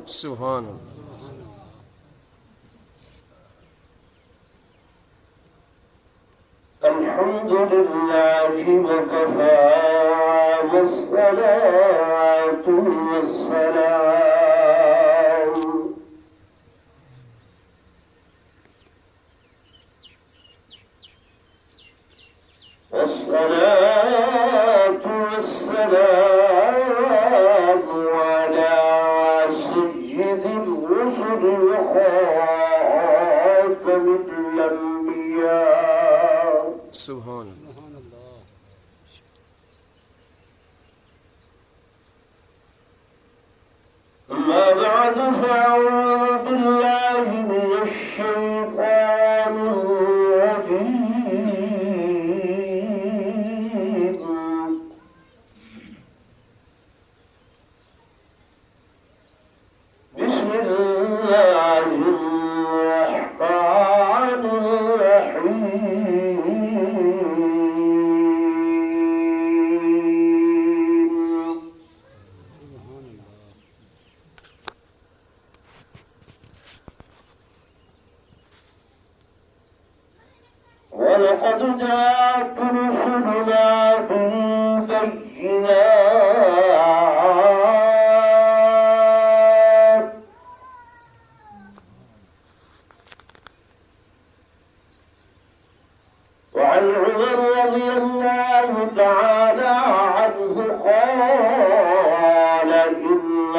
سبحان اللہ. الحمد لله وكفى والصلاة والسلام على سيد الرسل وخاتم الأنبياء سبحان اللہ. أما بعد فأعوذ بالله من الشيطان الرجيم. بسم الله الرحمن الرحيم. ولقد جاءت رسلنا بالبينات وعن عمر رضي الله تعالى عنه قال إن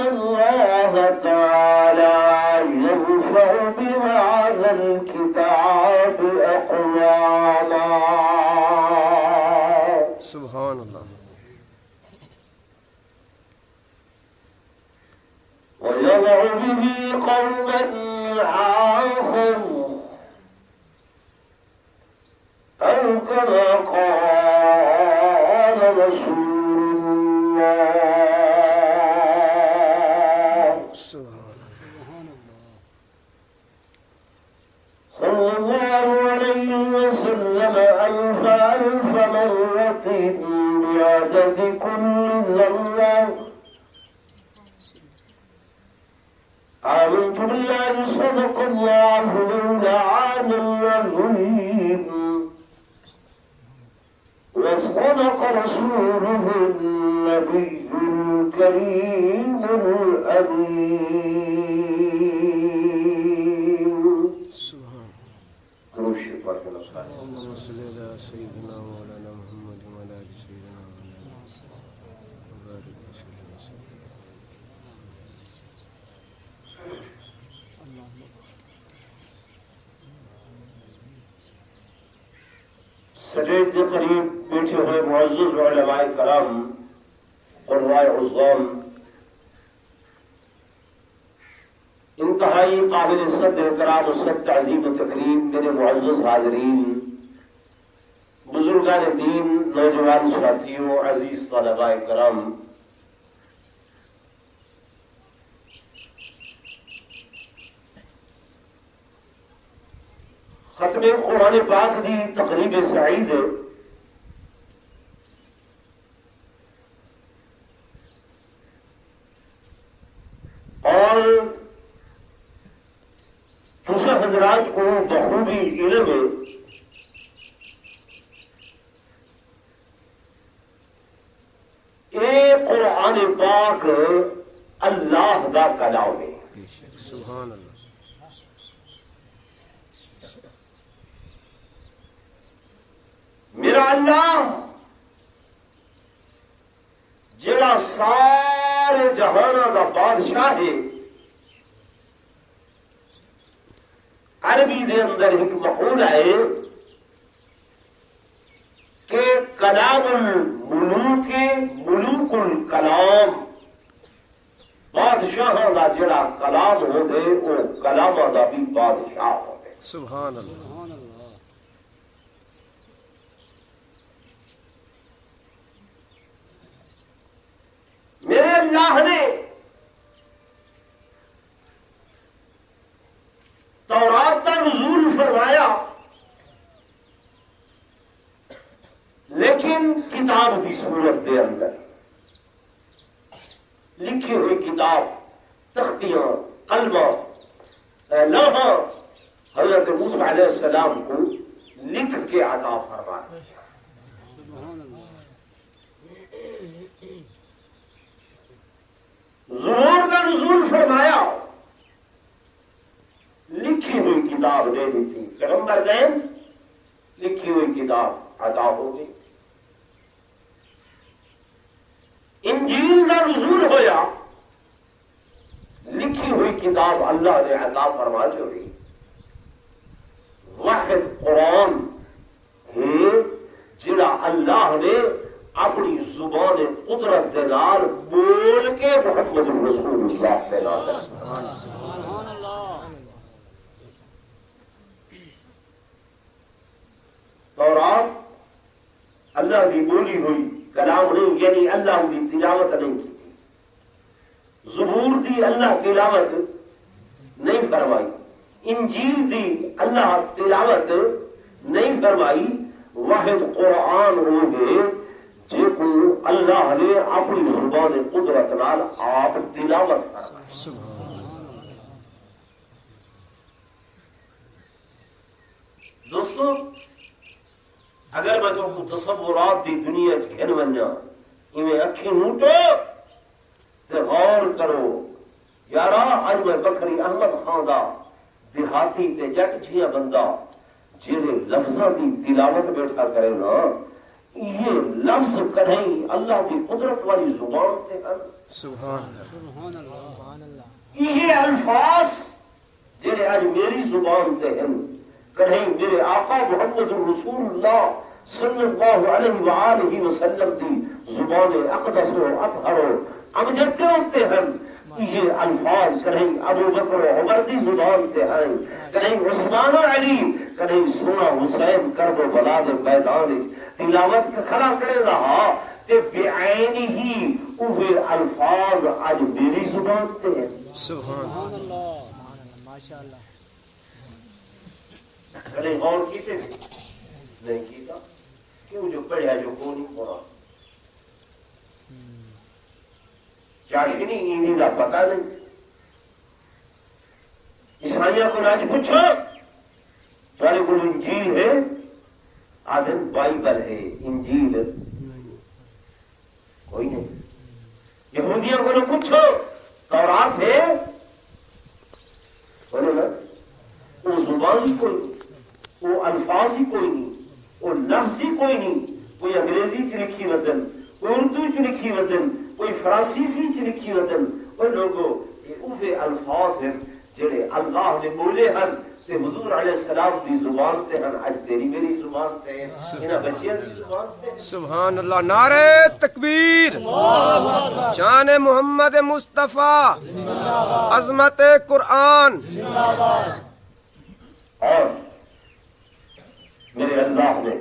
الله تعالى يرفع بهذا الكتاب أقواما. سبحان اللہ. ويضع به قوما آخر أو كما قال رسول الله صلى الله عليه وسلم ألف مرة بعدد كل ذرة. آمنت بالله صدق الله مولانا العظيم وصدق رسوله النبي الكريم الأمين. سبحان دروشی پر اللهم صل على سيدنا مولانا محمد وعلى آل سيدنا مولانا وبارك وسلم وسلم. سٹیج کے قریب بیٹھے ہوئے معزز علماء کرام قراء عظام، انتہائی قابل صد احترام و صد تعظیم و تکریم میرے معزز حاضرین، بزرگان دین، نوجوان ساتھیوں، عزیز طلباء کرام، ختم قرآن پاک دی تقریب سعید اور دوسرے حضرات کو بخوبی علم اے قرآن پاک اللہ دا کلام ہے. سبحان اللہ. میرا اللہ جڑا سارے جہانہ دا بادشاہ ہے، عربی دے اندر ایک مقول ہے کہ کلام الملوک ملوک الکلام، بادشاہ دا جڑا کلام ہو گئے وہ کلام دا بھی بادشاہ ہو گئے. سبحان اللہ. میرے اللہ نے تورات کا نزول فرمایا، لیکن کتاب کی صورت دے اندر لکھی ہوئی کتاب، تختیاں، قلمہ، لوحہ حضرت موسیٰ علیہ السلام کو لکھ کے عطا فرمایا۔ زبور کا نزول فرمایا، لکھی ہوئی کتاب دے دی تھی، پیغمبر گئے لکھی ہوئی کتاب عطا ہو گئی۔ انجیل کا نزول ہویا، لکھی ہوئی کتاب اللہ نے عطا فرما چھوڑی۔ واحد قرآن ہے جڑا اللہ نے اپنی زبان قدرت دے نال بول کے محمد رسول اللہ دے نال تورات اللہ کی بولی ہوئی کلام نہیں، یعنی اللہ کی تلاوت نہیں کی۔ زبور دی اللہ تلاوت نہیں فرمائی، انجیل دی اللہ تلاوت نہیں فرمائی۔ واحد قرآن ہو گئے جے کو اللہ نے اپنی زبان قدرت نال آپ تلاوت فرمائی۔ دوستو، اگر میں تم کو تصورات دی دنیا گھن ونجا ایویں اکھی موٹو تے غور کرو، یارا اج میں بکری احمد خان دا دیہاتی تے جٹ جھیا بندہ جہے لفظاں دی تلاوت بیٹھا کرے نا، یہ لفظ کہیں اللہ کی قدرت والی زبان تے ہیں۔ سبحان اللہ۔ یہ الفاظ جہے اج میری زبان تے ہیں، کہیں میرے آقا محمد رسول اللہ صلی اللہ علیہ وآلہ وسلم دی زبان اقدس و اطہر و امجد کے ہوتے ہیں۔ یہ الفاظ کہیں ابو بکر و عمر دی زبان تے ہیں، کہیں عثمان و علی، کہیں سونا حسین کرب و بلا دے میدان تلاوت کا کھڑا کرے رہا تے بعین ہی اوہ الفاظ آج میری زبان تے ہیں۔ سبحان اللہ، ماشاءاللہ۔ کہیں غور کیتے نہیں کیتا، کیوں جو پڑھیا جو کو نہیں پڑھا، چاشنی اینی کا پتہ نہیں۔ عیسائیوں کو آج پوچھو تمہارے کو انجیل ہے، آدھن بائبل ہے، انجیل کوئی نہیں۔ یہودیوں کو پوچھو تورات ہے، بولو نا وہ زبان ہی کوئی نہیں، وہ الفاظ ہی کوئی نہیں، وہ لفظ ہی کوئی نہیں۔ کوئی انگریزی چ لکھی وطن، کوئی اردو چ لکھی وطن، کوئی فرانسیسی چ لکھی وطن۔ وہ لوگوں یہ اوے الفاظ ہیں جڑے اللہ نے بولے ہیں تے حضور علیہ السلام دی زبان تے ہیں، اج تیری میری زبان تے ہیں، انہاں بچیاں دی زبان تے۔ سبحان اللہ، نعرہ تکبیر، شان محمد مصطفیٰ، عظمت قرآن۔ اور میرے اللہ نے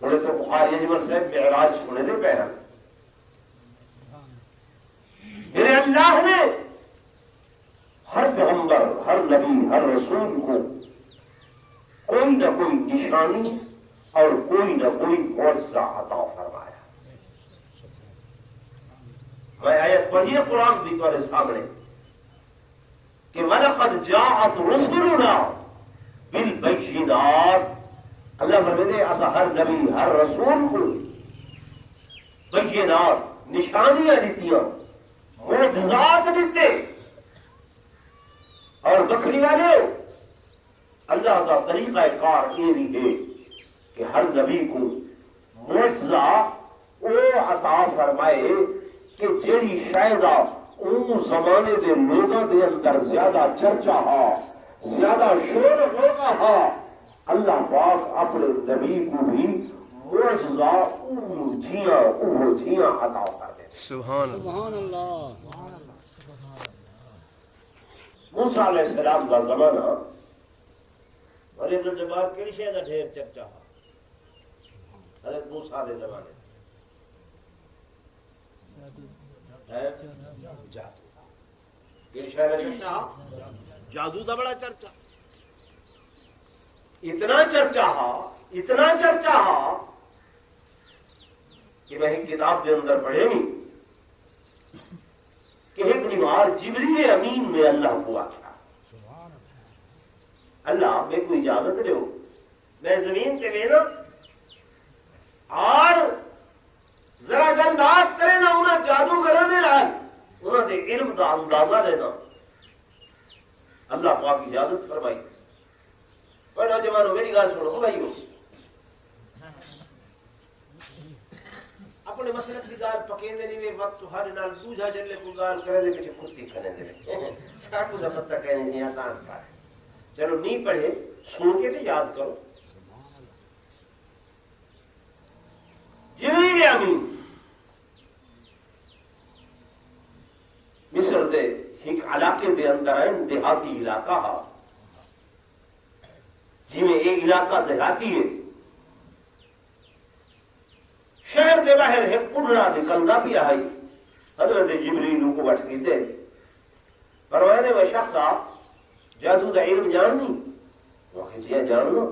بولے تو بخاری اجمل صاحب معراج سنے دے پہ ہیں، میرے اللہ نے ہر پیغمبر، ہر نبی، ہر رسول کو کوئی نہ کوئی نشانی اور کوئی نہ کوئی معجزہ عطا فرمایا۔ میں آیت پڑھی قرآن دی تمہارے سامنے کہ وَلَقَدْ جَاءَتْ رُسُلُنَا بِالْبَيِّنَاتِ، اللہ فرماتے ہیں ایسا ہر نبی، ہر رسول کو بینات، نشانیاں دیتیاں، معجزات دیتے۔ اور بکری والے اللہ کا طریقہ کار یہ بھی ہے کہ ہر نبی کو معجزہ او عطا فرمائے کہ جیڑی شاید ان زمانے دے لوگوں دے اندر زیادہ چرچا ہا، زیادہ شور ہوگا ہا، اللہ پاک اپنے نبی کو بھی معجزہ او جھیاں عطا کر دے۔ سبحان اللہ۔ موسیٰ علیہ السلام کا زمانہ اور ابن جباز کے شہدہ ڈھیر چرچا حضرت موسیٰ علیہ زمانے جادو کے شہدہ چرچا، جادو دا بڑا چرچا، اتنا چرچا کہ میں ایک کتاب دے اندر پڑھے نہیں کہ ایک نوار جبریل امین میں اللہ کو آخیا اللہ میں کو اجازت دو میں زمین کے لینا اور ذرا گل بات کرے نا انہیں جادوگر دے لال انہوں نے علم کا اندازہ لینا اللہ پاک اجازت فرمائی پر نوجوانوں میری گل سنو بھائیو اپنے مسلک کی گال پکیندے نہیں وقت ہر نال دوجا جلے کو گال کرے دے پیچھے کتی کھنے دے ساکو دا پتہ کہنے نہیں آسان کا ہے چلو نہیں پڑھے سن کے تے یاد کرو جبریل امین مصر دے ایک علاقے دے اندر ہے دیہاتی علاقہ ہا جی میں ایک علاقہ دیہاتی ہے شہر دے باہر ہے پڑھنا نکلنا بھی آئی حضرت جبریل کو بٹ کی دے پروانے میں شخص آپ جادو دا علم جاننی وہ کہتے ہیں جاننا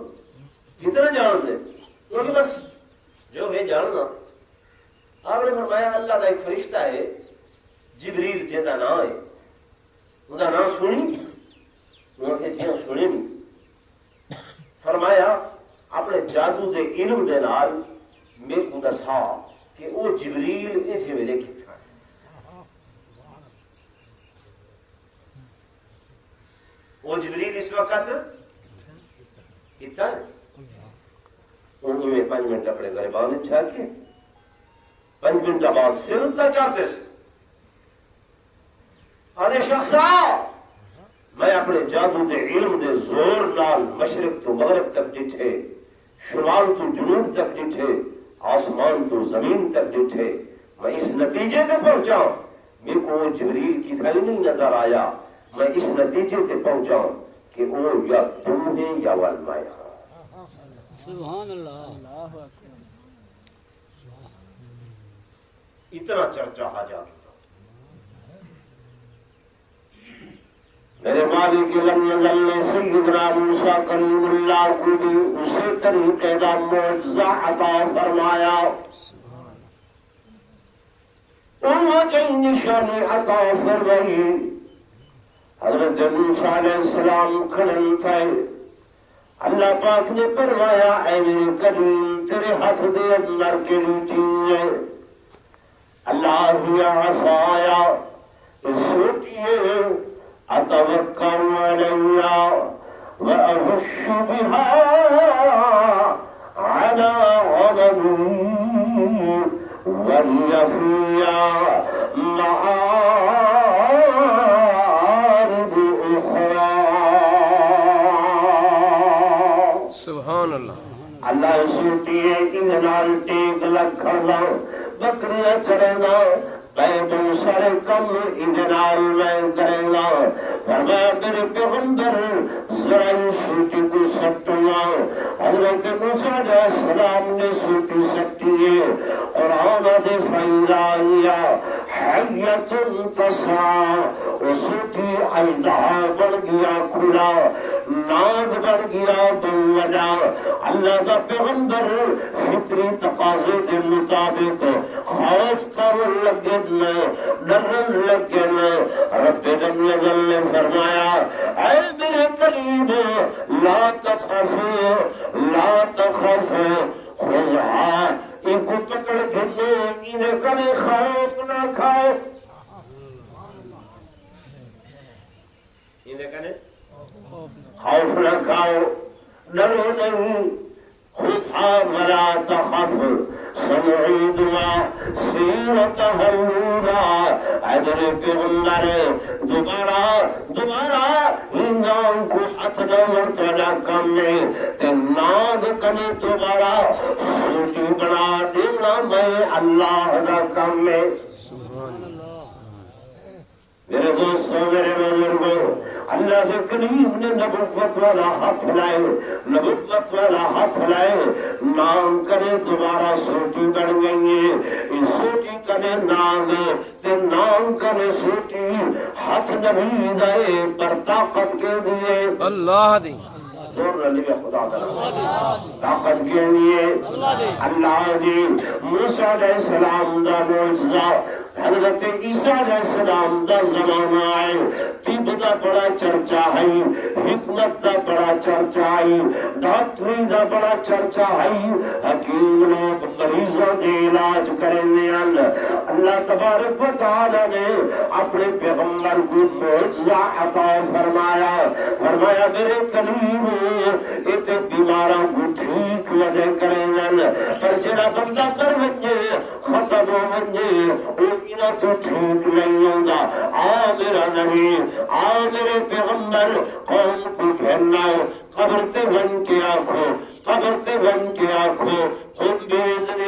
کتنا جان دے کیونکہ بس جو ہے جاننا آپ نے فرمایا اللہ دا ایک فرشتہ ہے جبریل جیتا نام ہے وہ دا نام سنی وہ کہتے ہیں سنی نہیں فرمایا اپنے جادو دے علم دے نال میں کو دسا کہ وہ جبریل اس ویلے کتنا ہے وہ جبریل اس وقت کتنا ہے انہوں میں 5 منٹ اپنے گھر بانے چھا کے 5 منٹ بعد سرتا چاہتے سے ارے شخصا میں اپنے جادو دے علم دے زور نال مشرق تو مغرب تک جٹھے شمال تو جنوب تک جٹھے آسمان تو زمین تک جٹھے میں اس نتیجے تے پہنچا میرے کو جبریل کی تھیلی نہیں نظر آیا میں اس نتیجے تے پہنچا کہ وہ یا تم ہے یا والمایا سبحان اللہ اتنا چرچا حاجات میرے مالک لم یزل سیدنا موسیٰ کریم اللہ کو بھی اسی طریقے کا معجزہ عطا فرمایا انہوں کئی نشانی عطا فرمائی حضرت موسیٰ علیہ السلام کھڑن تھے اللہ پاک نے فرمایا اے میرے کریم تیرے ہاتھ دے اندر کے لوٹی ہے اللہ ہی عصایا سوٹیے أتوكل عليها وأهش بها على غنمي ولي فيها معارض أخرى سبحان اللہ اللہ سوٹی ہے انہنال ٹیک لکھنا بکریاں چڑھنا میں سارے کم انجنال میں کرے گا فرمایا میرے پیغمبر ذرا سوٹی کو سٹنا حضرت موسیٰ علیہ السلام نے سوٹی سٹی ہے اور آمد فیضائیا حیت تسعى وہ سوٹی اژدہا بن گیا کھلا ناگ بن گیا بوجا اللہ دا پیغمبر فطری تقاضے کے مطابق خوف کرنے لگے ڈرن لگے رب جل جلالہ نے فرمایا اے میرے قریب لا تخف خذها ان کو پکڑ کے انہیں کبھی خوف نہ کھاؤ انہیں کہنے خوف نہ کھاؤ ڈرو نہیں خذها ولا تخف سنعيدها سيرتها الأولى حضر پیغمبر دوبارہ انجام کو حتنا مرتبہ کم میں تناد کنے دوبارہ سوٹی بنا دینا میں اللہ دا کم میں میرے دوستوں میرے بزرگوں اللہ کے کریم نے نبوت والا ہاتھ لائے نام کرے دوبارہ سوٹی بن گئی ہے اس سوٹی کرے نام تے نام کرے سوٹی ہاتھ نبی دے پر طاقت کے دیے اللہ دی زور رلی میں خدا کرا طاقت کے لیے اللہ نے موسیٰ علیہ السلام دا معجزہ حضرت عیسیٰ علیہ السلام دا زمانہ آئے طب دا بڑا چرچا ہے حکمت دا بڑا چرچا ہے ڈاکٹری دا بڑا چرچا ہے حکیم لوگ مریضوں دے علاج کرنے اللہ تبارک و تعالی نے اپنے پیغمبر کو معجزہ عطا فرمایا میرے کلیم اتنے بیماراں کو ٹھیک لگے کریں پر جڑا بندہ کر ونجے ختم ہو ونجے انہاں تو ٹھیک نہیں ہوندا آ میرا نبی آ میرے پیغمبر قوم کو کہنا قبر تے بن کے آنکھو قبر تے بن کے آنکھو قم بإذن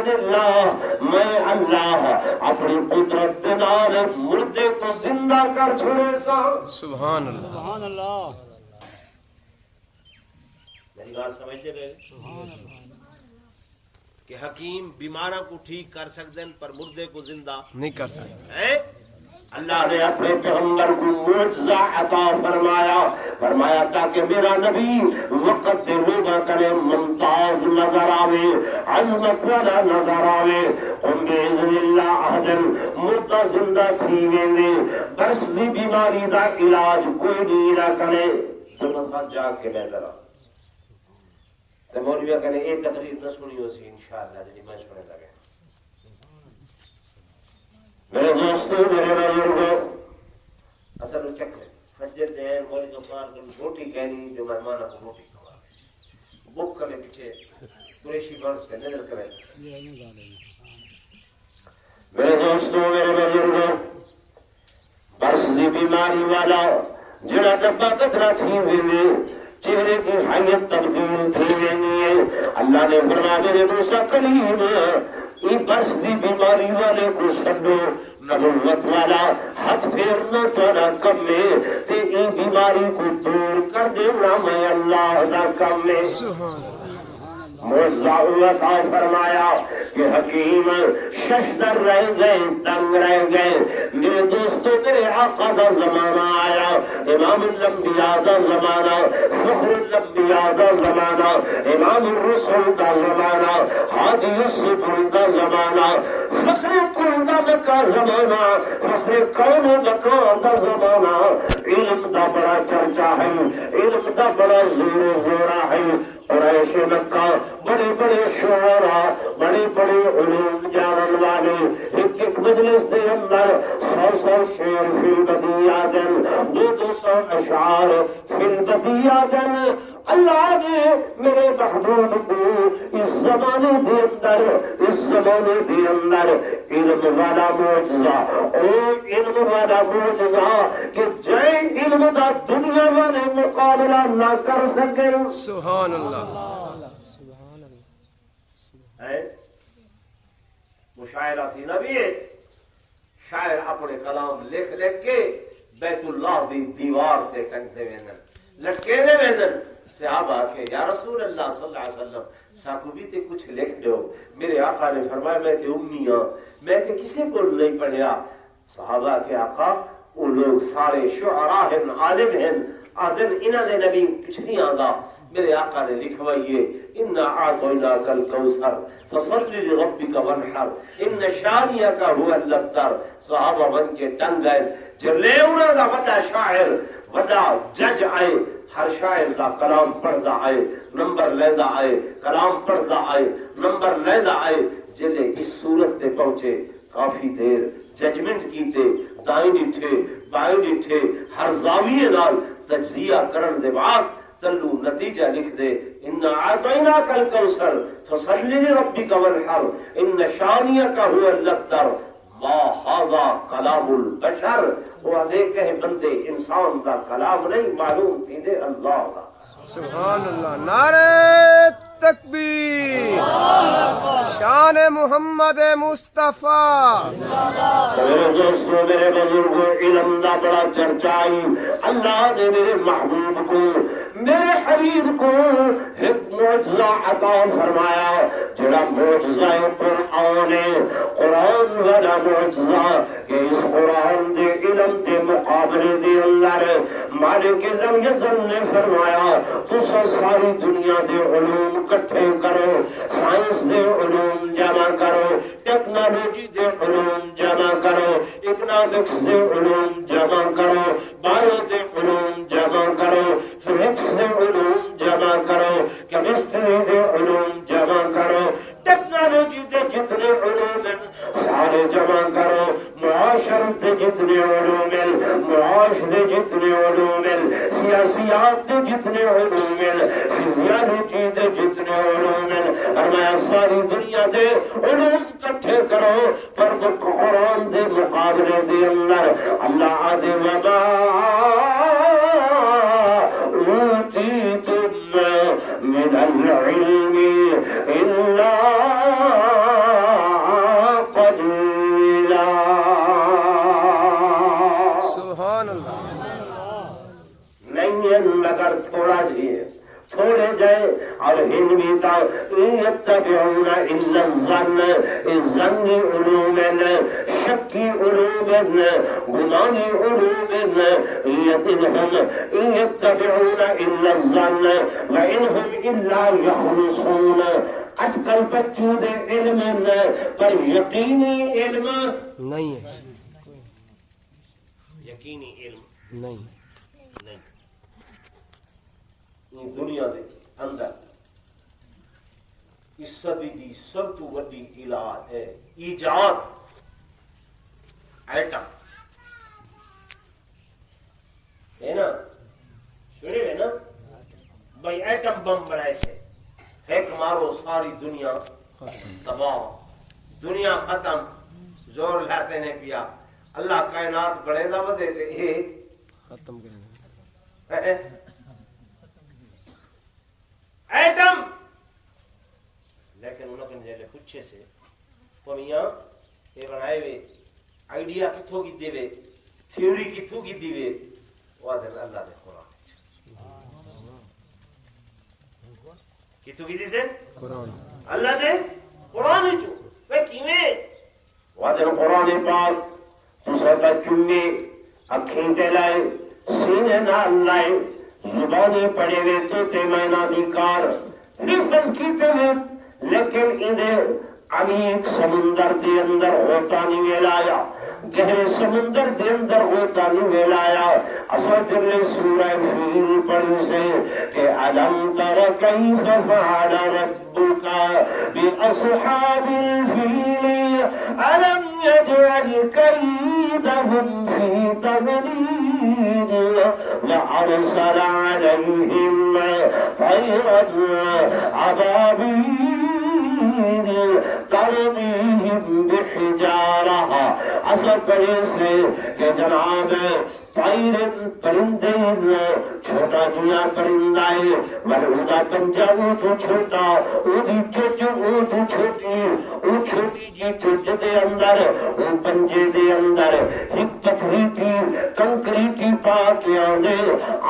اللہ میں اللہ اپنی قدرت کے نال مردے کو زندہ کر چھوڑے سا سبحان اللہ سبحان اللہ میری بات سمجھتے رہے کہ حکیم بیماروں کو ٹھیک کر سکتے ہیں پر مردے کو زندہ نہیں کر سکتے ہے اللہ نے اپنے پیغمبر کو معجزہ عطا فرمایا تاکہ میرا نبی وقت دے لوگا کرے ممتاز نظر آوے عظمت والا نظر آوے ہم بإذن اللہ احدن مردہ زندہ تھی ویندے برس دی بیماری دا علاج کوئی نہیں نہ کرے زمن خان جاگ کے بہتر آ تو مولویہ کہنے ایک تقریر نہ سنی ہو سی انشاءاللہ جنہی میں سنے لگے میرے دوستو میرے بزرگوں اصل چک ہے فجر دے مولی غفار کو روٹی کہنی جو مہمانہ کو روٹی کھوا بک کرنے پیچھے قریشی بڑھتے نظر کرے میرے دوستو میرے بزرگوں برس دی بیماری والا جڑا ڈبا کترا تھی ہوئے چہرے کی حیت تبدیل تھی وینی ہے اللہ نے فرمایا میرے موسیٰ کلیم ای برس دی بیماری والے کو سڈو نبوت والا ہاتھ پھیرنا تھوڑا کم ہے تے ای بیماری کو دور کر دینا میں اللہ دا کم ہے معجزہ عطا فرمایا کہ حکیم ششدر رہ گئے تنگ رہ گئے میرے دوستو میرے آقا دا زمانہ آیا امام الانبیاء دا زمانہ فخر الانبیاء دا زمانہ امام الرسول دا زمانہ ہادی السبل دا زمانہ فخر کل دا مکہ زمانہ فخر کون مکہ دا زمانہ علم دا بڑا چرچا ہے علم دا بڑا زورا ہے قریش مکہ بڑے بڑے شعراء بڑے بڑے علوم جانن والے ایک مجلس دے اندر 100 شعر فی البدیع دن 200 اشعار فی البدیع دن اللہ نے میرے محبوب کو اس زمانے دے اندر علم والا معجزہ علم والا معجزہ کہ جے علم دا دنیا والے مقابلہ نہ کر سکے سبحان اللہ ہے مشاعرہ تھی نبی شاعر اپنے کلام لکھ کے بیت اللہ دی دیوار تے ٹنگتے ویندن لٹکے دے ویندن صحابہ کہ یا رسول اللہ صلی اللہ علیہ وسلم ساکو بھی تے کچھ لکھ دو میرے آقا نے فرمایا میں تے امی ہوں میں تے کسی کو نہیں پڑھیا صحابہ کے آقا وہ لوگ سارے شعراء ہیں عالم ہیں آدن انہاں دے نبی کچھ نہیں آگا میرے آقا نے لکھوائیے اِنَّا أَعْطَيْنَاكَ الْكَوْثَرَ فَصَلِّ لِرَبِّكَ وَانْحَرْ إِنَّ شَانِئَكَ هُوَ الْأَبْتَرُ صحابہ بن کے ٹنگ گئے جلے انہاں دا بڑا شاعر بڑا جج آئے ہر شاعر دا کلام پڑھدا آئے نمبر لیدا آئے کلام پڑھدا آئے نمبر لیدا آئے جلے اس صورت تے پہنچے کافی دیر ججمنٹ کیتے دائیں ڈٹھے بائیں ڈٹھے ہر زاویے نال تجزیہ کرن دے بعد تلو نتیجہ لکھ دے ان اعطیناک الکوثر فصل لربک وانحر ان شانئک هو الابتر ما ھذا کلام البشر وہ دیکھے بندے انسان دا کلام نہیں معلوم تھی دے اللہ دا سبحان اللہ نعرہ تکبیر شان محمد مصطفیٰ میرے دوستوں میرے بزرگوں علم دا بڑا چرچائی اللہ نے میرے محبوب کو میرے حبیب کو ایک معجزہ عطا فرمایا جڑا معجزہ قرآن ہے، قرآن والا معجزہ کہ اس قرآن دے علم دے مقابلے دے اندر مالک لم یزل نے فرمایا تسا ساری دنیا دے علوم کٹھے کرو، سائنس دے علوم جمع کرو، ٹیکنالوجی دے علوم جمع کرو، اکنامکس دے علوم جمع کرو، بایو دے علوم جمع کرو، فزکس دے علوم جمع کرو، کیمسٹری دے علوم جمع کرو، ٹیکنالوجی دے جتنے علوم ہیں سارے جمع کرو، معاشرت دے جتنے علوم ہیں، معاش دے جتنے علوم ہیں، سیاسیات دے جتنے علوم ہیں، فزیالوجی دے جتنے علوم ہیں، اور میں ساری دنیا دے علوم کٹھے کرو پر قرآن دے مقابلے دے اندر اللہ آدھے وما اوتیتم من العلم الا قلیلا. سبحان اللہ. نہیں ہے مگر تھوڑا جی ہے، تھوڑے جائے اور ہن بھی تا یتبعون الا الظن، الظن علوم شکی علوم گمانی علوم انهم ان يتبعون الا الظن وانهم الا يخرصون. اج کل بچوں دے علم پر یقینی علم نہیں ہے، یقینی علم نہیں. نہیں. دنیا دے اندر اس صدی دی سب تو وڈی علاج ہے ایجاد ایٹم ہے نا، سنے ہے نا بھائی ایٹم بم بنائے سے ایک مارو ساری دنیا تباہ، دنیا ختم، زور لاتے نے پیا اللہ کائنات بڑے دا بدے تے یہ ختم کریں. ایٹم لیکن انہوں نے جیلے پوچھے سے پمیاں یہ بنائے ہوئے آئیڈیا کتوں کی دے تھیوری کتوں کی دی وہ دل اللہ دے قرآن کتوں کی دی سے قرآن اللہ دے قرآن چو وہ کیویں وہ دل قرآن پاک تسا چومے اکھیں تے لائے سینے نال لائے زبانیں پڑے ہوئے تو تے مینا بیکار حفظ کیتے ہوئے لیکن انہیں عمیق سمندر دے اندر ہوتا نہیں ویلایا، گہرے سمندر دے اندر ہوتا نہیں ویلایا. اصل دل سورہ فیل پڑھی سے کہ علم تر کیف فعل ربک باصحاب الفیل علم یجعل کیدہم فی تضلیل وارسل علیہم طیرا ابابیل ترمیہم بحجارہ. اصل پڑھے سے کہ جناب پرندے چھوٹا جیا پرندہ ہے ملعودہ پنجا وہ تو چھوٹا وہ چوچ وہ تو چھوٹی وہ چھوٹی جی چوچ دے اندر وہ پنجے دے اندر ایک پتھری تھی کنکری کی پا کے آدھے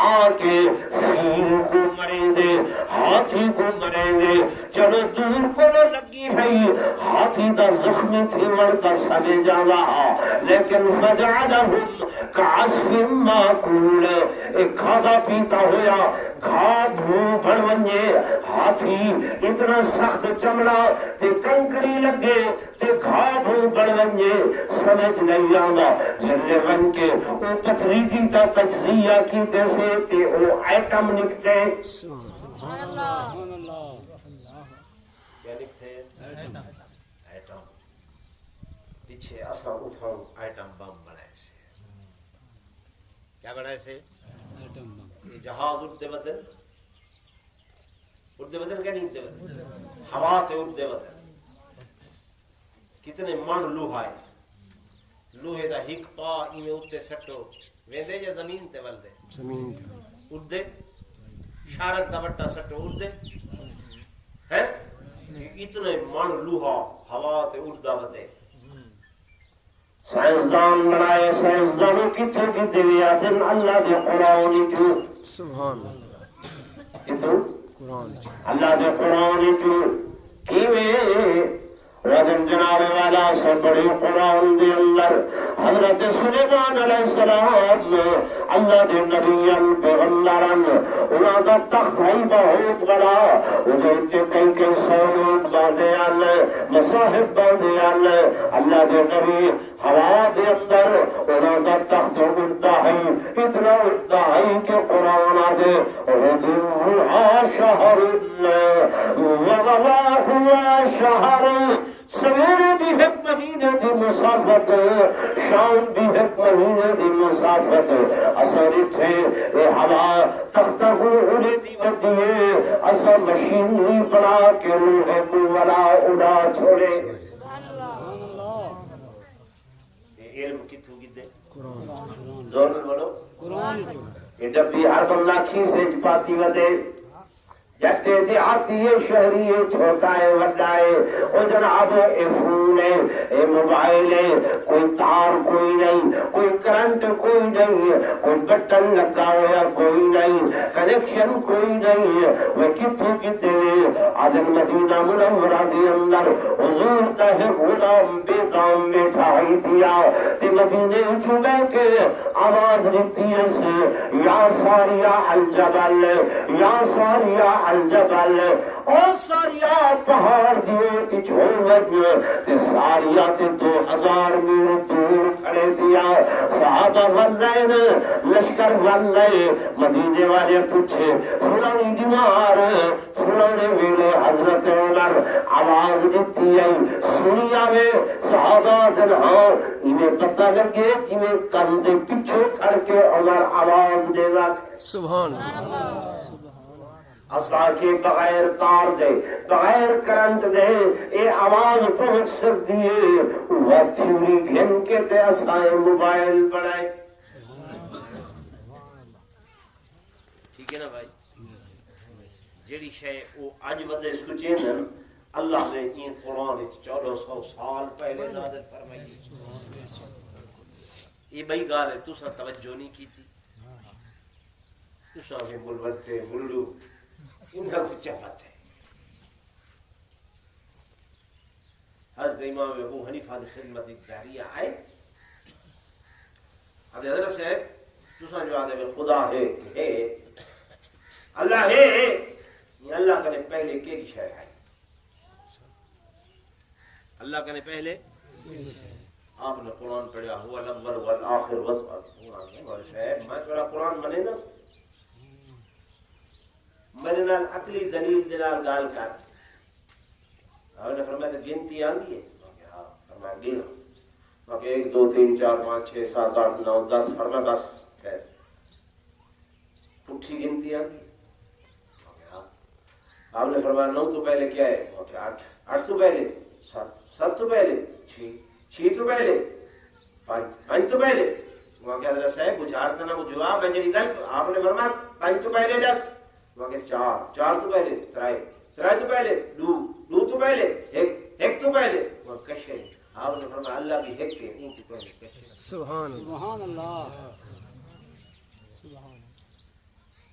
آ کے فیل کو مرے دے ہاتھی کو مرے دے چلو دور کو نہ لگی ہے ہاتھی دا زخمی تھی مرتا سبے جانا لیکن فجعلہم کعصف معقول ایک کھادا پیتا ہویا گھا بھو بڑھونجے ہاتھی اتنا سخت چمڑا تے کنکری لگے تے گھا بھو بڑھونجے سمجھ نہیں آگا جلے بن کے او پتھری کی تا تجزیہ کی تیسے تے او ایٹم نکتے سبحان اللہ کیا لکھتے ایٹم پیچھے اصلا اٹھاؤں ایٹم بم بنائے سے کیا بنائے سے یہ جہاز اڑتے بدل کیا نہیں اڑتے بدل ہوا تے اڑتے بدل کتنے من لوہائے لوہے دا ہک پا ایویں اٹھتے سٹو ویندے یا زمین تے ولدے زمین اڑتے شارک دا بٹا سٹو اڑتے ہیں اتنے من لوہا ہوا تے اڑدا بدے. سائنسدان بنائے سائنسدانوں کتنے کی دنیا دن اللہ دے قرآن جو سبحان اللہ کتوں قرآن اللہ دے قرآن چ کیویں وزن جناب والا سے بڑی قرآن دے اندر حضرت سلیمان علیہ السلام اللہ دے نبیان پیغمبران انہاں دا تخت ہے بہت بڑا اسے کئی سہولت باندھے مصاحب باندھے اللہ دے نبی ہوا دے اندر انہاں دا تخت اڑتا ہے اتنا اڑتا ہے کہ قرآن آدھے شہر ہوا شہر سویرے بھی ایک مہینے دی مسافت شام بھی ایک مہینے دی مسافت اثر تھے اے ہوا تختہ اڑے دی ودیے اثر مشین نہیں بنا کے روح والا اڑا چھوڑے علم کتوں گدے قرآن زور میں بولو قرآن یہ جب بھی ہر بندہ کھیسے پاتی ودے جتے دیہاتی ہے شہری ہے چھوٹا ہے بڑا ہے وہ جناب اے فون ہے اے موبائل ہے کوئی تار کوئی نہیں کوئی کرنٹ کوئی نہیں کوئی بٹن لگا ہوا کوئی نہیں کنیکشن کوئی نہیں وہ کتوں کتے آدم مدینہ منورہ دے اندر حضور کا ہے غلام بے کام بیٹھا ہی دیا تے مدینے چلے کے آواز دیتی ہے سے یا ساریا الجبل یا ساریا الجبل اور ساریا پہاڑ دیے کہ چھوڑ تے ساریا تے 2000 میل دور کھڑے دیا صحابہ بن رہے لشکر بن رہے مدینے والے پوچھے فلانی بیمار فلانے ویلے حضرت عمر آواز دیتی ہے سنی آوے صحابہ جنہاں انہیں پتہ لگے جنہیں کندے پیچھے کھڑ کے عمر آواز دے گا سبحان اللہ اسا کے بغیر تار دے بغیر کرنٹ دے اے آواز پہنچ سکتی ہے وہ تھیوری گھن کے تے اسائے موبائل بڑھائے ٹھیک ہے نا بھائی جیڑی شے او اج ودے سوچے نا اللہ نے این قرآن 1400 سال پہلے نازل فرمائی یہ بھائی گال ہے تسا توجہ نہیں کی تھی تسا کے بلوتے بلو ان کا کچھ بات ہے حضرت امام ابو حنیفہ کی خدمت جاریہ ہے حضرت صاحب تسا جو آدھے خدا ہے اللہ ہے یہ اللہ کا نے پہلے کے شے ہے اللہ کا نے پہلے آپ نے قرآن پڑھا ہوا الاول والآخر والآخر میں تھوڑا قرآن بنے نا میرے نال عقلی دلیل دلال گال کر آپ نے فرمایا تو گنتی آندی ہے ہاں فرمایا گنا 1 2 3 4 5 6 7 8 9 10 فرمایا بس خیر پٹھی گنتی آندی ہے آپ نے فرمایا 9 تو پہلے کیا ہے 8 تو پہلے 7 تو پہلے 6 تو پہلے 5 تو پہلے وہاں کیا حضرت صاحب بجھارتا نا وہ جواب ہے جنی گل آپ نے فرمایا 5 تو پہلے 10 وہاں 4 تو پہلے 3 تو پہلے 2 تو پہلے 1 تو پہلے وہاں کشے آپ نے فرمایا اللہ بھی ایک کے ان کی پہلے کشے سبحان اللہ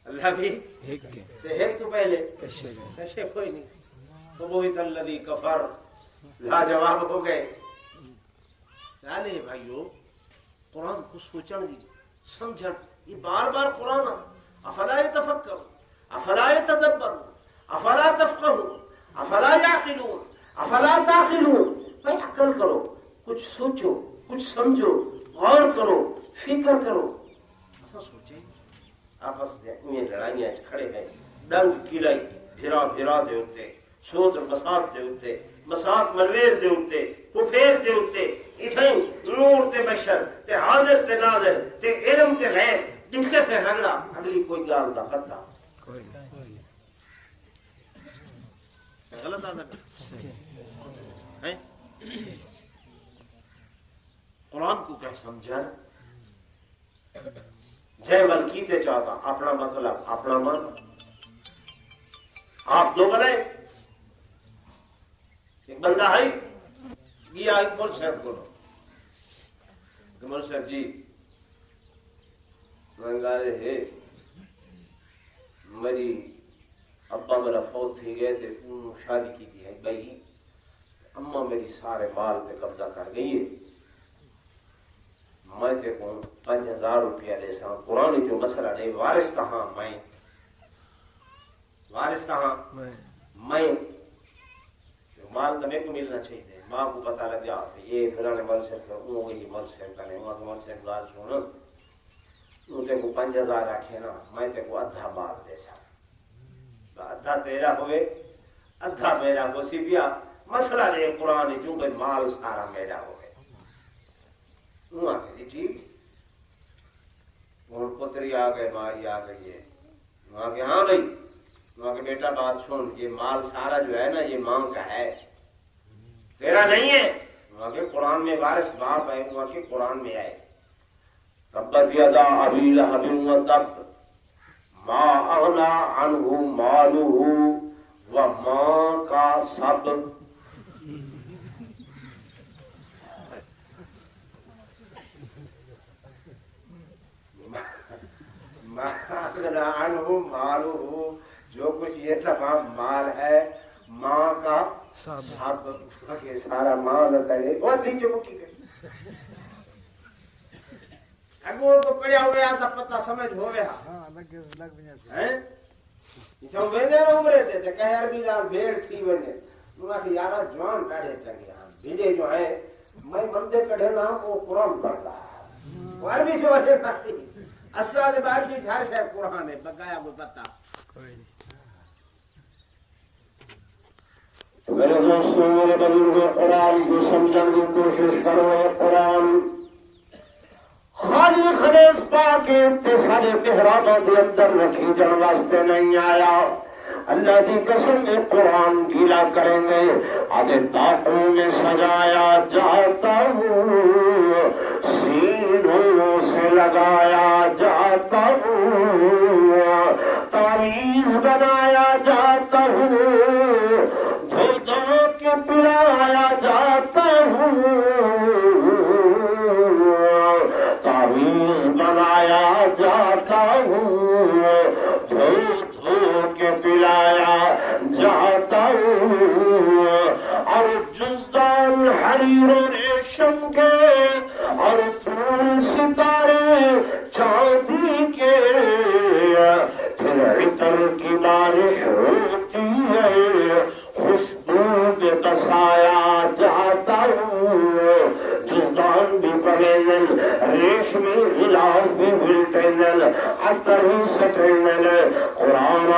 اللہ بھی ایک تو پہلے کشے کشے کوئی نہیں تو وہی الذی کفر لاجواب ہو گئے چلے بھائیو قرآن کو سوچن دی سمجھن یہ بار بار قرآن افلا یتفکر افلا یتدبر افلا تفقہ افلا یعقلون افلا تعقلون بھائی عقل کرو کچھ سوچو کچھ سمجھو غور کرو فکر کرو ایسا سوچے آپس میں لڑائیاں کھڑے ہیں ڈنگ کیلائی بھرا بھرا دے ہوتے سوت مساق دے ہوتے مساق ملویر دے ہوتے کفیر دے ہوتے اتھیں نور تے بشر تے حاضر تے ناظر تے علم تے غیب جنچے سے رنگا اگلی کوئی گال دا پتہ غلط آدھا ہے قرآن کو کیا سمجھا جے ول کیتے چاہتا اپنا مطلب اپنا من آپ دو بنے ایک بندہ ہے یہ اکمل صاحب کو اکمل صاحب جی منگارے ہے میری ابا میرا فوت تھی گئے تھے، انہوں شادی کی تھی بھائی، اما میری سارے مال پہ قبضہ کر گئی ہے، میں تے کو 5000 روپیہ دے سا قرآن جو مسئلہ نہیں، وارث کہاں میں، وارث کہاں میں، مال تمہیں کو ملنا چاہیے، ماں کو پتہ لگ گیا یہ فلاں مل سے وہ یہ مل سے کرے وہاں مل سے گال سن تے کو 5000 رکھے نا، میں تے کو ادھا مال دے سا، ادھا تیرا ہوئے ادھا میرا ہو سی پیا، مسئلہ نہیں قرآن جو کہ مال سارا میرا ہو گئے، وہاں کہ ٹھیک وہ پتری آ گئے، مائی آ گئی ہے، وہاں کہ ہاں بھائی، وہاں کہ بیٹا بات سن، یہ مال سارا جو ہے نا یہ ماں کا ہے، تیرا نہیں ہے، وہاں کہ قرآن میں وارث باپ ہے، وہاں کہ قرآن میں آئے تبت یدا ابی لہب وتب ما اغنی عنہ مالہ وما کسب، ما اغنی عنہ مالہ، جو کچھ یہ تمام مال ہے ماں کا سب کے سارا مال کرے وہ تھی جو کی کرے اگو کو پڑیا ہوا تھا پتہ سمجھ ہو گیا ہیں جو ویندے عمرے تے کہ عربی دا بھیڑ تھی ونے نو کہ یارا جوان کاڑے چنگے ہاں بھیڑے جو ہے میں بندے کڈھے نا وہ قرآن پڑھتا ہے وہ عربی سے وجہ نہیں اساد بار کی ہر شے قرآن ہے بقایا کو پتہ کوئی نہیں۔ میرے دوستوں میرے بزرگوں قرآن کو سمجھنے کی کوشش کرو، قرآن خالی خلیف پاک سارے محرابوں کے اندر رکھی جن واسطے نہیں آیا، اللہ کی قسم میں قرآن گیلا کریں گے آدھے تاقوں میں سجایا جاتا ہوں، سینوں سے لگایا جاتا ہوں، تعویذ بنایا جاتا ہوں، دھو کے پلایا جاتا ہوں، تعویذ بنایا جاتا ہوں، دھو کے پلایا جاتا ہوں، اور جزدان حریر و ریشم کے اور پھول ستارے چاندی کے، پھر عطر کی بارش ہوتی ہے، خوشبو میں بسایا جاتا ہوں، جزدان بھی پڑھیں ریشمی غلاف بھی بلٹیں عطر بھی سٹیں قرآن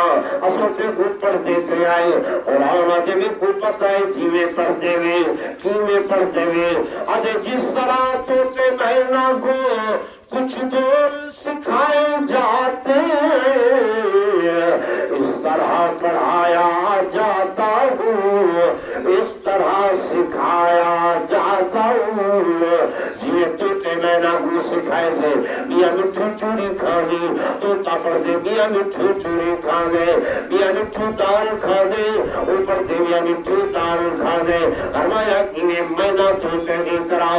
اصل کو پڑھتے تھے آئے، قرآن آدھے بھی کو پتہ ہے جیوے پڑھتے ہوئے کیوے پڑھتے ہوئے آدھے جس طرح توتے بہنا کو کچھ بول سکھائے جاتے اس طرح پڑھایا جاتا ہوں، اس طرح سکھایا جاتا ہوں، جی توتے بہنا کو سکھائے سے میاں مٹھو چوری کھانی توتا پڑھ دے میاں مٹھو چوری کھانے میاں مٹھو دال کھانے اوپر دے میاں مٹھو دال کھانے فرمایا کہ مہینہ توتے کی طرح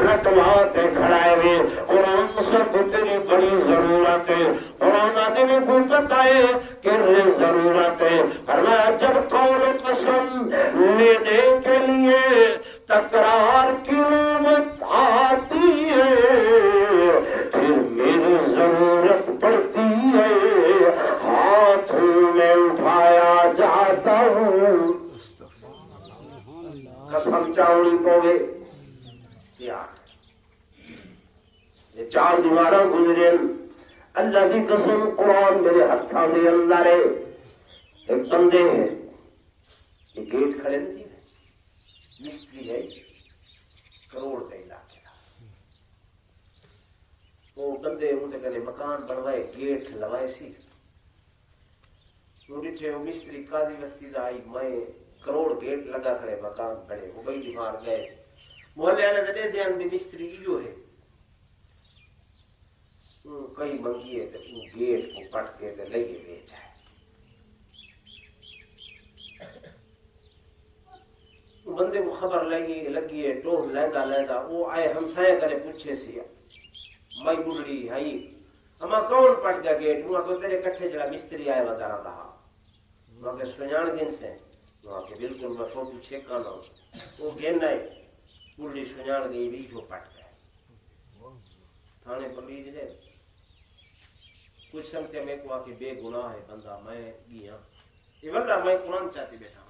رٹواتے کھڑائے ہوئے قرآن سب تیری بڑی ضرورت ہے، قرآن آدمی کو پتہ ہے کہ ضرورت ہے، فرمایا جب قول قسم لینے کے لیے تکرار کی نوبت آتی ہے پھر میری ضرورت پڑتی ہے، ہاتھوں میں اٹھایا جاتا ہوں، قسم چاوڑی پوے یہ 4 دیواروں گزرے اللہ کی قسم قرآن میرے ہاتھوں کے اندر ہے، ایک بندے ہیں یہ گیٹ کھڑے نہیں مستری ہے کروڑ کا علاقے کا، وہ بندے ان سے مکان بنوائے گیٹ لوائے سی وہ مستری قاضی بستی آئی میں کروڑ گیٹ لگا کھڑے مکان کھڑے وہ بڑی بیمار گئے محلے والے دے دیا مستری جو ہے کئی منگیے تو گیٹ کو پٹ کے لے بیچ ہے، بندے کو خبر لگی ہے ٹوہ لہدا وہ آئے ہمسائے کرے پوچھے سی مائی بڑھڑی ہائی اما کون پٹ گیا گیٹ وہاں کو تیرے کٹھے جڑا مستری آئے وزارہ رہا وہاں کے سنجان دن سے وہاں کے بالکل میں فوٹو چیک کرنا وہ گین آئے پوری سنجان گئی بھی جو پٹ گئے تھانے پولیس دے کچھ سمجھتے میں کو آکے بے گناہ ہے بندہ میں گیا یہ بندہ میں قرآن چاہتی بیٹھا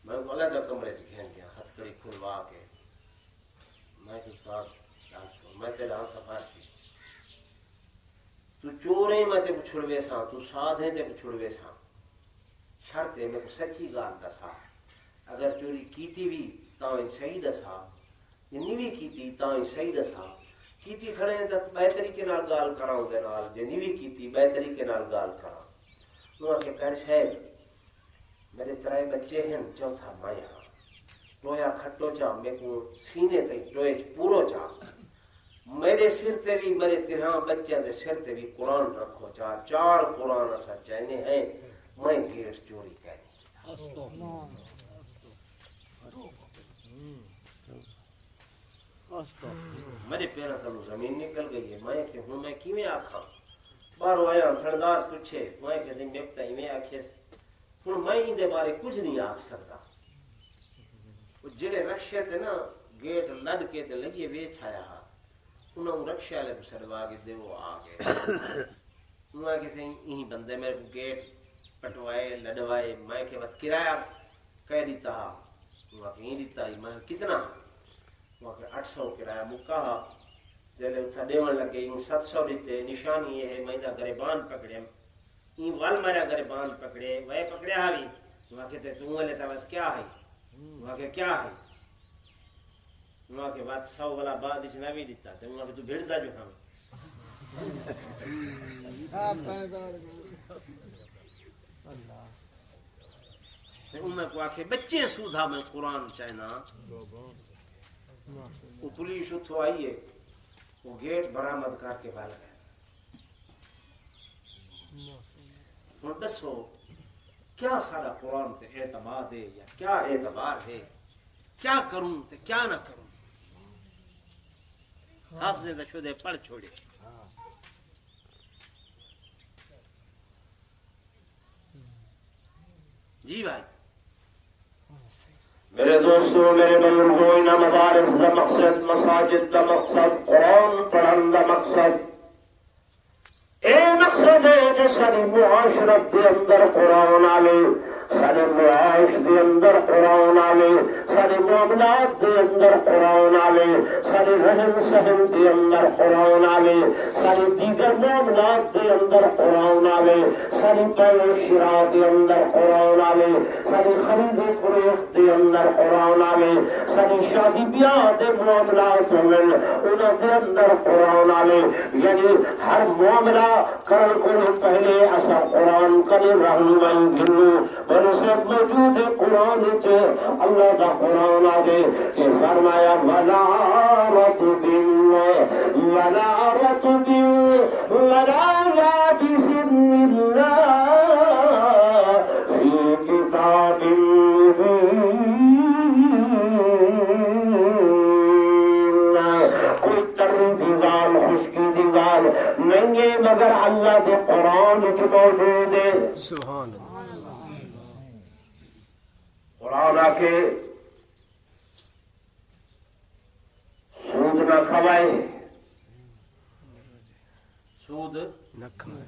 میں کو علیحدہ کمرے دکھین گیا ہتھ کڑی کھلوا کے میں تو ساتھ میں تیرا سفار کی تو چوریں میں تے چھڑوے ساں تو سادھیں تے چھڑوے ساں شرطے میں کو سچی گال دسا اگر چوری کیتی بھی تاں صحیح دسا یہ نیوی کیتی تاں صحیح دسا کیتی کھڑے ہیں تو بے طریقے نال گال کراؤں دے نال جے نیوی کیتی بے طریقے نال گال کراؤں انہوں نے کہا صاحب میرے ترائے بچے ہیں چوتھا میں ہاں ٹویا کھٹو چاہ میں کو سینے تے ٹوئے پورو چاہ میرے سر تے بھی میرے تیرہاں بچے دے سر تے بھی قرآن رکھو چاہ چار قرآن اسا چاہنے ہیں میں گیٹ چوری کہنی میرے پیرا سنو زمین نکل گئی ہے میں کہ ہوں میں کیویں آکھاں باہر آیا سردار پوچھے میں کہ میں بتا میں آکھے ہوں میں ان دے بارے کچھ نہیں آکھ سکتا جڑے رکشے تے نا گیٹ لد کے تے لگے ویچ آیا ہا انہوں رکشے والے سڑوا کے دے وہ آ گئے انہوں کہ یہی بندے میرے گیٹ پٹوائے لڑوائے میں کہ بس کرایہ کہہ دیتا ہا انہوں کہ یہ دیتا میں کتنا وہاں کے 800 کرایہ مکا ہا جلے اتھا دیون لگے ان 700 دیتے نشانی یہ ہے میں دا گریبان پکڑے این وال میرا گریبان پکڑے وہ پکڑے ہاوی وہاں کہتے تو لیتا بات کیا ہے وہاں کے کیا ہے وہاں کے بعد 100 والا بعد اتنا بھی دیتا تو وہاں کے تو بھیڑ دا جو ہم انہوں کو آکے بچے سودھا میں قرآن چاہنا وہ پولیس اتھو آئیے وہ گیٹ برآمد کر کے بھال گئے ہوں دسو کیا سارا قرآن تے اعتماد ہے یا کیا اعتبار ہے کیا کروں تے کیا نہ کروں حافظ دا شدے پڑھ چھوڑے جی بھائی میرے دوستوں میرے بزرگوں ان مدارس دا مقصد مساجد دا مقصد قرآن پڑھن دا مقصد اے مقصد ہے کہ ساری معاشرت دے اندر قرآن آلے سارے معاش دے اندر قرآن آلے سارے معاملات دے اندر قرآن آلے سارے رہن سہن دے اندر قرآن آلے سارے دیگر معاملات دے اندر قرآن آلے ساری بیع و شراء دے اندر قرآن آلے ساری خرید و فروخت دے اندر قرآن آلے ساری شادی بیاہ دے معاملات ہوئن انہاں دے اندر قرآن آلے یعنی ہر معاملہ کرن کو پہلے اسا قرآن کرے رہنمائی گنو برسات موجود قرآن چے اللہ کا قرآن آگے کہ فرمایا وَلَا رَتُبٍ وَلَا رَتُبٍ وَلَا يَابِسٍ إِلَّا فِي كِتَابٍ کوئی تری دیوال خشکی دیوال نہیں ہے مگر اللہ کے قرآن چ موجود ہے سبحان اللہ قرآن آ کے سود نہ کھوائے سود نہ کھائے